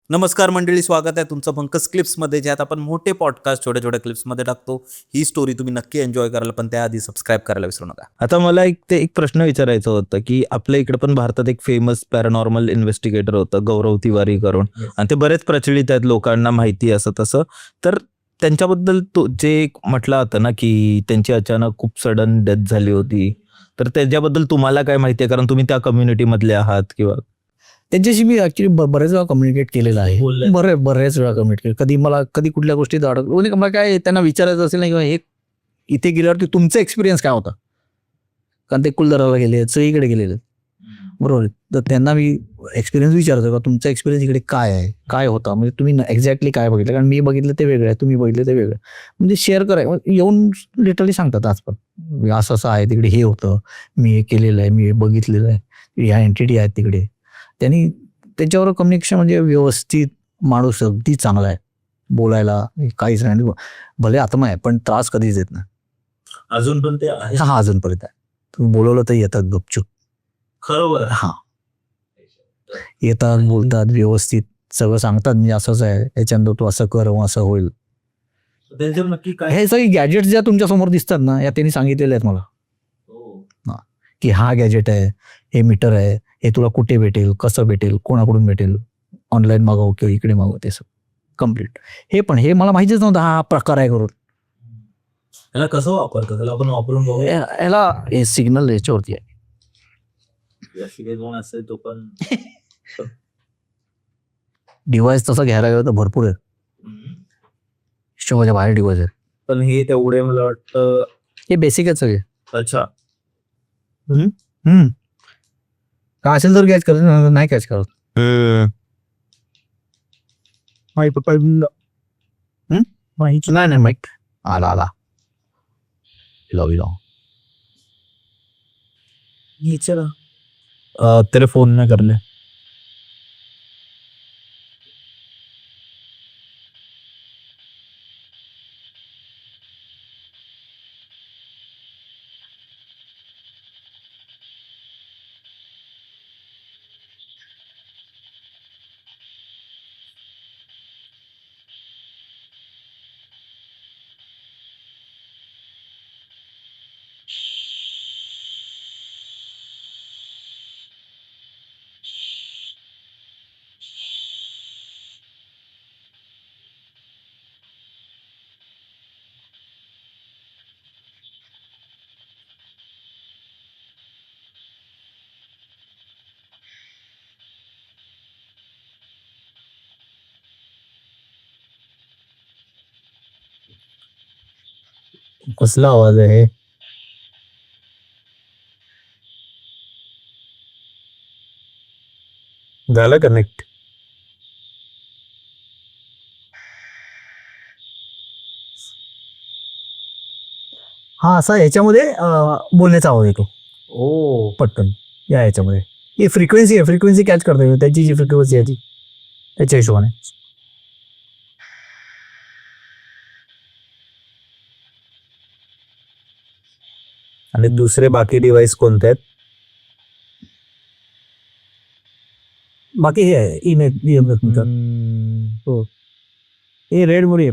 नमस्कार मंडळी, स्वागत आहे तुमचं पंकज क्लिप्समध्ये, ज्यात आपण मोठे पॉडकास्ट छोट्या छोट्या क्लिप्समध्ये टाकतो. ही स्टोरी तुम्ही नक्की एन्जॉय कराल, पण त्याआधी सबस्क्राईब करायला विसरू नका. आता मला एक प्रश्न विचारायचा होता की आपल्या इकडे पण भारतात एक फेमस पॅरानॉर्मल इन्व्हेस्टिगेटर होतं गौरव तिवारी करून, आणि ते बरेच प्रचलित आहेत, लोकांना माहिती असं तसं. तर त्यांच्याबद्दल तो जे म्हटलं होतं ना की त्यांची अचानक खूप सडन डेथ झाली होती, तर त्याच्याबद्दल तुम्हाला काय माहिती आहे, कारण तुम्ही त्या कम्युनिटीमधले आहात किंवा त्यांच्याशी मी ऍक्च्युली बरेच वेळा कम्युनिकेट केलेलं आहे. बोलले. बरेच वेळा कम्युनिकेट कधी कुठल्या गोष्टीत अडकलो म्हणजे मला काय त्यांना विचारायचं असेल ना किंवा हे इथे गेल्यावरती तुमचा एक्सपिरियन्स काय होता, कारण ते कुलधराला गेले सगळीकडे गेलेले बरोबर आहे. तर त्यांना मी एक्सपिरियन्स विचारतो का तुमचा एक्सपिरियन्स इकडे काय आहे, काय होता, म्हणजे तुम्ही एक्झॅक्टली काय बघितलं, कारण मी बघितलं ते वेगळं आहे, तुम्ही बघितलं ते वेगळं, म्हणजे शेअर करायचं. येऊन लिटरली सांगतात आज पण असं असं आहे तिकडे, हे होतं, मी हे केलेलं आहे, मी हे बघितलेलं आहे, ह्या एंटिटी आहेत तिकडे. त्यांनी त्याच्यावर कम्युनिकेशन म्हणजे व्यवस्थित, माणूस अगदी चांगला आहे, बोलायला काहीच नाही, भले आत्मा आहे पण त्रास कधीच देत नाही. अजून पण ते आहे. हा अजूनपर्यंत आहे. तुम्ही बोलवलं तर येतात गपचूप. खरोबर. हा येतात, बोलतात, व्यवस्थित सगळं सांगतात, म्हणजे असंच आहे, याच्यानंतर तू असं कर, असं होईल. त्यांच्यावर नक्की काय हे सगळे गॅजेट्स ज्या तुमच्या समोर दिसतात ना, या त्यांनी सांगितलेले आहेत मला, की हा गॅजेट आहे, हे मीटर आहे, हे तुला कुठे भेटेल, कसं भेटेल, कोणाकडून भेटेल, ऑनलाईन मागव किंवा इकडे मागव, ते सगळं कम्प्लीट. हे मला माहितीच नव्हतं हा प्रकार आहे करून. त्याला कसं वापरतं, त्याला आपण वापरून बघू. याला हे सिग्नल याच्यावरती आहे. असेल तो पण डिव्हाइस तसा घ्यायला गेलं तर भरपूर आहे, हिशोबाच्या बाहेर डिव्हाइस आहे. पण हे तेवढे मला वाटतं. हे बेसिक आहेत सगळे. अच्छा. काय असेल तर कॅच करत, नाही कॅच करत. नाही माईक आला तेरे फोन ना कर ले. कसला आवाज आहे? झालं कनेक्ट. हा असा ह्याच्यामध्ये बोलण्याचा आवाज येतो ओ पटकन या ह्याच्यामध्ये. ही फ्रिक्वेन्सी कॅच करते, त्याची जी फ्रिक्वेन्सी आहे ती, त्याच्या हिशोबाने. आणि दुसरे बाकी डिव्हाइस कोणते आहेत? बाकी हे आहे EMF मीटर. हो, हे रेड मध्ये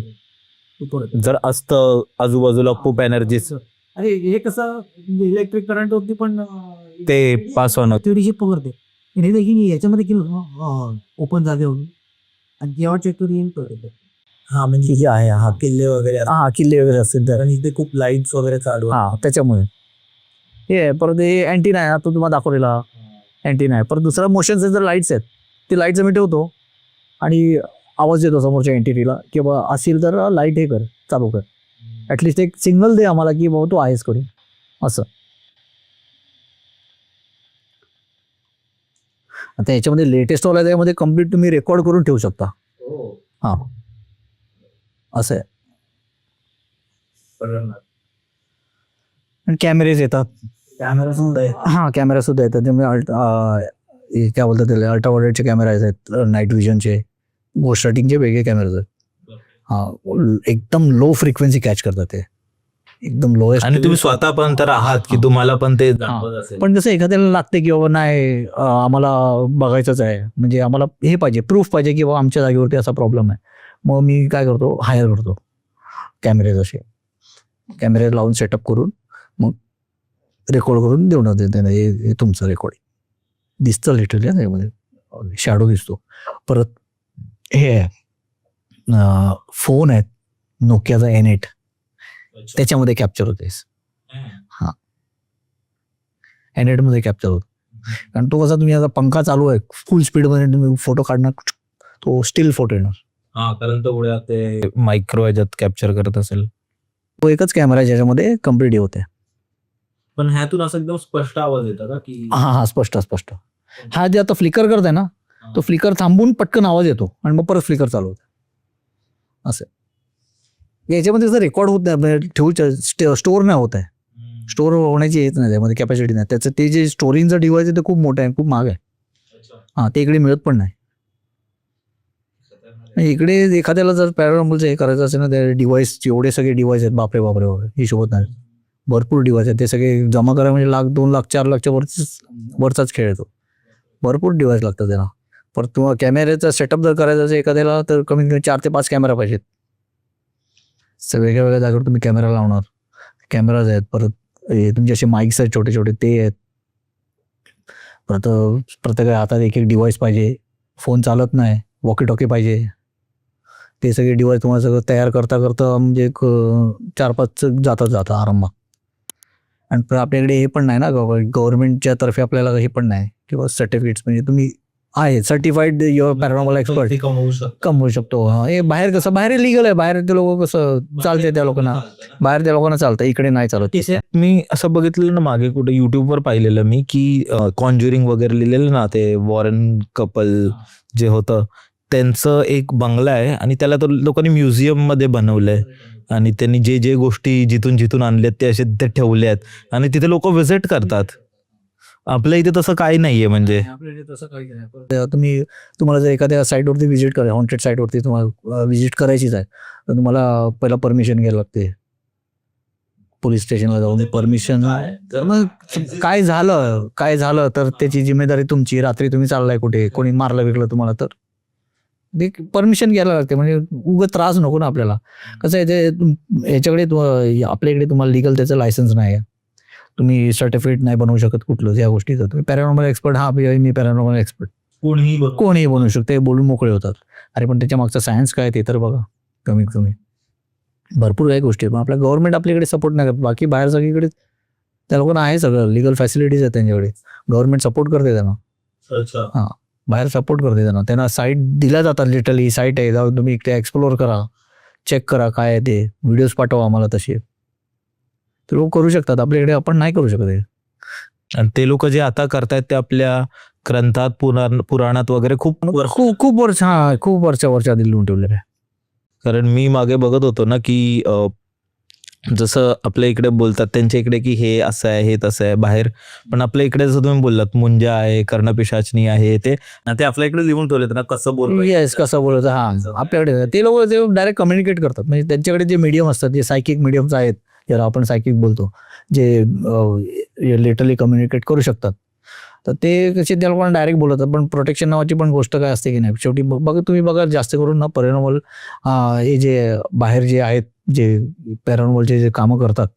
जर असतं आजूबाजूला खूप एनर्जी, अरे हे कसं इलेक्ट्रिक करंट होती पण ते पास होणं. तेवढी पकडते. याच्यामध्ये केलं ओपन जागेवर आणि जेव्हा चेक करून हा म्हणजे हे आहे, हा किल्ले वगैरे किल्ले वगैरे असतील तर, आणि इथे खूप लाईट्स वगैरे चालू आहेत. हा त्याच्यामुळे हे आहे. परत हे अँटीना आहे, तो तुम्हाला दाखवलेला अँटीना आहे. परत दुसरा मोशन सेन्सर लाईट्स आहेत, ते लाईट्स मी ठेवतो आणि आवाज येतो समोरच्या एंटिटीला किंवा असेल तर लाईट हे कर, चालू कर, ॲटलिस्ट एक सिग्नल दे आम्हाला की बाबा तू आहेस करून असं. आता याच्यामध्ये लेटेस्ट वाला त्यामध्ये कम्प्लीट तुम्ही रेकॉर्ड करून ठेवू शकता. हा असं आहे. आणि कॅमेरेज येतात, कॅमेरा सुद्धा येतात. त्यामुळे काय बोलतात त्याला, अल्ट्राव्हायलेटचे कॅमेरा आहेत, नाईट विजनचे, गोस्टार्टिंगचे वेगळे कॅमेराज आहेत. हा एकदम लो फ्रिक्वेन्सी कॅच करतात ते. एकदम लोएस्ट. आणि तुम्ही स्वतः पण तर आहात की तुम्हाला पण ते जाणवत असेल. पण जसं एखाद्याला लागते की बाबा नाही आम्हाला बघायचंच आहे, म्हणजे आम्हाला हे पाहिजे, प्रूफ पाहिजे की बाबा आमच्या जागेवरती असा प्रॉब्लेम आहे, मग मी काय करतो, हायर करतो कॅमेरे, जसे कॅमेरे लावून सेटअप करून मग रेकॉर्ड करून देऊन त्यांना, हे तुमचं रेकॉर्डिंग दिसतं लिटरली त्यामध्ये, शॅडो दिसतो. परत हे फोन आहेत नोकियाचा N8, त्याच्यामध्ये कॅप्चर होते. हा, N8 मध्ये कॅप्चर होतो. कारण तो कसा, तुम्ही आता पंखा चालू आहे फुल स्पीडमध्ये तुम्ही फोटो काढणार, तो स्टील फोटो येणार. हा, कारण तो ते मायक्रो ह्याच्यात कॅप्चर करत असेल. तो एकच कॅमेरा आहे ज्याच्यामध्ये कम्प्लीट होते. पण ह्यातून असं एकदम स्पष्ट आवाज येतो का की हा, स्पष्ट. हा जे आता फ्लिकर करताय ना, तो फ्लिकर थांबून पटकन आवाज येतो आणि मग परत फ्लिकर चालू होतं. असं याच्यामध्ये जर रेकॉर्ड होत नाही, ठेवू स्टोअर नाही होत आहे, स्टोअर होण्याची येत नाही, त्यामध्ये कॅपॅसिटी नाही. त्याचं ते जे स्टोरिंगचं डिव्हाइस आहे ते खूप मोठं आहे, खूप महाग आहे. हा, ते इकडे मिळत पण नाही. इकडे एखाद्याला जर पॅरानॉर्मलचं हे करायचं असेल ना, त्या डिव्हाइस एवढे सगळे डिव्हाइस आहेत, बापरे हिशोबत नाही, भरपूर डिव्हाइस आहेत. ते सगळे जमा करा म्हणजे 1,00,000, 2,00,000, 4,00,000च्या वरचाच खेळ येतो. भरपूर डिव्हाइस लागतात त्याला. परत तुम्हाला कॅमेऱ्याचा सेटअप जर करायचा असेल एखाद्याला, तर कमीत कमी 4 ते 5 कॅमेरा पाहिजेत. वेगळ्या जागेवर तुम्ही कॅमेरा लावणार, कॅमेराज आहेत. परत तुमचे असे माईक्स आहेत छोटे छोटे, ते आहेत. परत प्रत्येक हातात एक डिव्हाइस पाहिजे. फोन चालत नाही, वॉकी टॉकी पाहिजे. ते सगळे डिव्हाइस तुम्हाला सगळं तयार करता म्हणजे 4-5 जातात आरामात. आणि आपल्याकडे हे पण नाही ना, गव्हर्नमेंटच्या तर्फे आपल्याला हे पण नाही किंवा सर्टिफिकेट्स, म्हणजे तुम्ही आहे सर्टिफाईड युअर पॅरानॉर्मल एक्सपर्ट कमवू शकतो. हे बाहेर कसं, बाहेर लिगल आहे, बाहेर ते लोक कसं चालते, त्या लोकांना बाहेर, त्या लोकांना चालतं, इकडे नाही चालत. मी असं बघितलेलं ना मागे कुठे युट्यूबवर पाहिलेलं मी की कॉन्ज्युरिंग वगैरे लिहिलेलं ना, ते वॉरन कपल जे होतं त्यांचं एक बंगला आहे आणि त्याला तो लोकांनी म्युझियम मध्ये बनवलंय आणि त्यांनी जे गोष्टी जिथून आणल्यात ते असे ते ठेवले आहेत आणि तिथे लोक व्हिजिट करतात. आपल्या इथे तसं काही नाहीये. म्हणजे तसं काही नाही. तुम्हाला जर एखाद्या साईटवरती व्हिजिट करायचं, हॉन्टेड साईटवरती तुम्हाला व्हिजिट करायचीच आहे, तर तुम्हाला पहिला परमिशन घ्यायला लागते, पोलीस स्टेशनला जाऊन परमिशन. मग काय झालं तर त्याची जिम्मेदारी तुमची. रात्री तुम्ही चाललाय कुठे, कोणी मारलं विकलं तुम्हाला, तर ते परमिशन घ्यायला लागते. म्हणजे उगाच त्रास नको ना आपल्याला. कसं आहे ते, याच्याकडे आपल्या इकडे तुम्हाला लिगल त्याचं लायसन्स नाही आहे, तुम्ही सर्टिफिकेट नाही बनवू शकत कुठलं या गोष्टीचं. तुम्ही पॅरानॉर्मल एक्सपर्ट, मी पॅरानॉर्मल एक्सपर्ट, कोणीही बनवू शकते, ते बोलून मोकळे होतात. अरे पण त्याच्या मागचा सायन्स काय ते तर बघा. कमीत कमी भरपूर काही गोष्टी आहेत, पण आपल्या गव्हर्नमेंट आपल्याकडे सपोर्ट नाही करत. बाकी बाहेर सगळीकडे त्या लोकांना आहे, सगळं लिगल फॅसिलिटीज आहेत त्यांच्याकडे, गव्हर्नमेंट सपोर्ट करते त्यांना. हां, बाहेर सपोर्ट करते त्यांना साईट दिल्या जातात, लिटरली साईट आहे, जाऊन तुम्ही इकडे एक्सप्लोअर करा, चेक करा काय आहे ते, व्हिडिओज पाठवा आम्हाला तसे, ते लोक करू शकतात. आपल्याकडे आपण नाही करू शकत. आणि ते लोक जे आता करतायत ते आपल्या ग्रंथात, पुराणात वगैरे खूप वर्ष खूप वर्ष आधी लिहून ठेवलेलं आहे. कारण मी मागे बघत होतो ना की जसं आपल्या इकडे बोलतात त्यांच्या इकडे की हे असं आहे, हे तसं आहे बाहेर, पण आपल्या इकडे जसं तुम्ही बोललात मुंजा आहे, कर्णपिशाचनी आहे, ते आपल्या इकडे लिहून ठेवलेत ना, कसं कसं बोलत. हा, आपल्याकडे ते लोक ते डायरेक्ट कम्युनिकेट करतात. म्हणजे त्यांच्याकडे जे मीडियम असतात, जे सायकिक मीडियम्स आहेत, ज्याला आपण सायकिक बोलतो, जे लिटरली कम्युनिकेट करू शकतात, तर ते कसे त्या लोकांना डायरेक्ट बोलतात. पण प्रोटेक्शन नावाची पण गोष्ट काय असते की नाही, शेवटी तुम्ही बघा जास्त करून ना पॅरानॉर्मल हे जे बाहेर जे आहेत, जे पॅरानॉर्मलचे जे कामं करतात,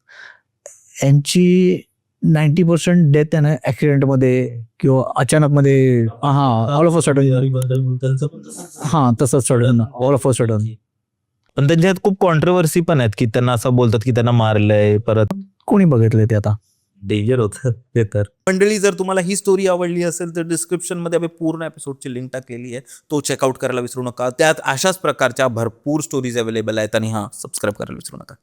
यांची 90% डेथ आहे ना ॲक्सिडेंटमध्ये किंवा अचानकमध्ये, ऑल ऑफ अ सडन. तसंच sudden, all of a sudden. पण त्यांच्यात खूप कॉन्ट्रोवर्सी पण आहेत की त्यांना असं बोलतात की त्यांना मारलंय. परत कोणी बघितलंय ते आता डेंजर होतं ते. तर मंडळी, जर तुम्हाला ही स्टोरी आवडली असेल तर डिस्क्रिप्शनमध्ये आम्ही पूर्ण एपिसोडची लिंक टाकलेली आहे, तो चेकआउट करायला विसरू नका. त्यात अशाच प्रकारच्या भरपूर स्टोरीज अवेलेबल आहेत. आणि सबस्क्राईब करायला विसरू नका.